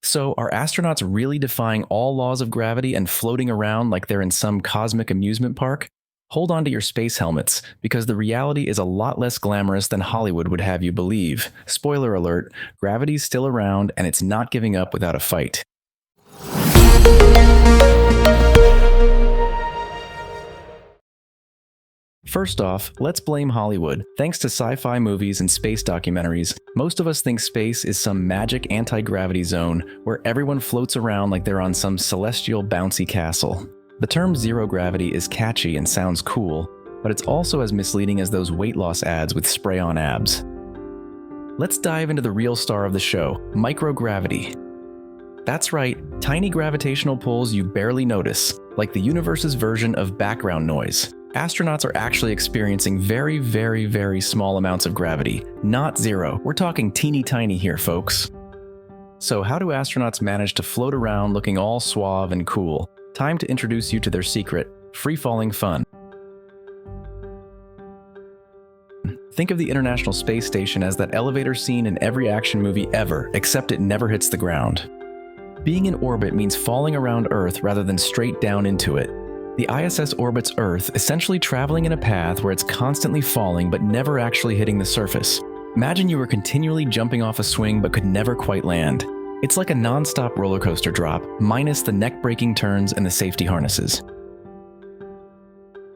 So, are astronauts really defying all laws of gravity and floating around like they're in some cosmic amusement park? Hold on to your space helmets, because the reality is a lot less glamorous than Hollywood would have you believe. Spoiler alert, gravity's still around and it's not giving up without a fight. First off, let's blame Hollywood. Thanks to sci-fi movies and space documentaries, most of us think space is some magic anti-gravity zone where everyone floats around like they're on some celestial bouncy castle. The term zero gravity is catchy and sounds cool, but it's also as misleading as those weight loss ads with spray-on abs. Let's dive into the real star of the show, microgravity. That's right, tiny gravitational pulls you barely notice, like the universe's version of background noise. Astronauts are actually experiencing very, very, very small amounts of gravity, not zero. We're talking teeny tiny here, folks. So how do astronauts manage to float around looking all suave and cool? Time to introduce you to their secret, free-falling fun. Think of the International Space Station as that elevator scene in every action movie ever, except it never hits the ground. Being in orbit means falling around Earth rather than straight down into it. The ISS orbits Earth, essentially traveling in a path where it's constantly falling but never actually hitting the surface. Imagine you were continually jumping off a swing but could never quite land. It's like a non-stop roller coaster drop, minus the neck-breaking turns and the safety harnesses.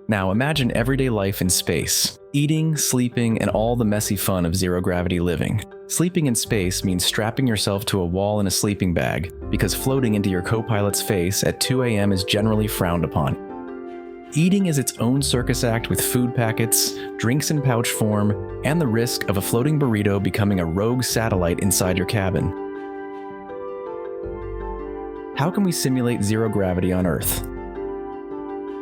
Now imagine everyday life in space. Eating, sleeping, and all the messy fun of zero-gravity living. Sleeping in space means strapping yourself to a wall in a sleeping bag, because floating into your co-pilot's face at 2 a.m. is generally frowned upon. Eating is its own circus act with food packets, drinks in pouch form, and the risk of a floating burrito becoming a rogue satellite inside your cabin. How can we simulate zero gravity on Earth?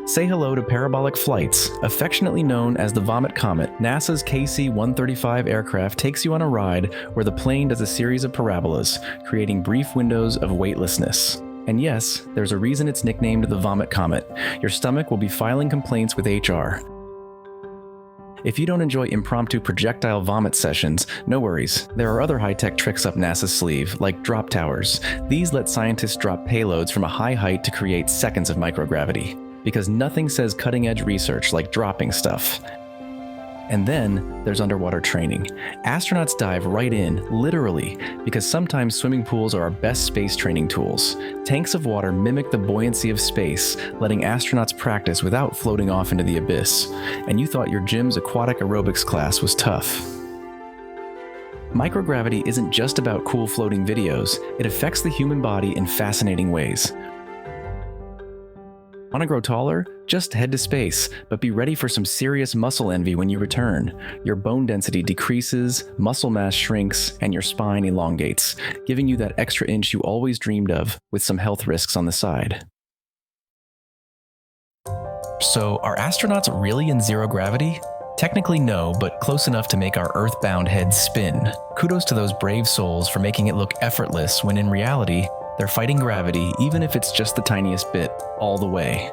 Say hello to parabolic flights, affectionately known as the Vomit Comet. NASA's KC-135 aircraft takes you on a ride where the plane does a series of parabolas, creating brief windows of weightlessness. And yes, there's a reason it's nicknamed the Vomit Comet. Your stomach will be filing complaints with HR. If you don't enjoy impromptu projectile vomit sessions, no worries. There are other high-tech tricks up NASA's sleeve, like drop towers. These let scientists drop payloads from a high height to create seconds of microgravity. Because nothing says cutting-edge research like dropping stuff. And then there's underwater training. Astronauts dive right in, literally, because sometimes swimming pools are our best space training tools. Tanks of water mimic the buoyancy of space, letting astronauts practice without floating off into the abyss. And you thought your gym's aquatic aerobics class was tough. Microgravity isn't just about cool floating videos, it affects the human body in fascinating ways. Want to grow taller? Just head to space, but be ready for some serious muscle envy when you return. Your bone density decreases, muscle mass shrinks, and your spine elongates, giving you that extra inch you always dreamed of, with some health risks on the side. So, are astronauts really in zero gravity? Technically no, but close enough to make our earthbound heads spin. Kudos to those brave souls for making it look effortless when in reality, they're fighting gravity, even if it's just the tiniest bit, all the way.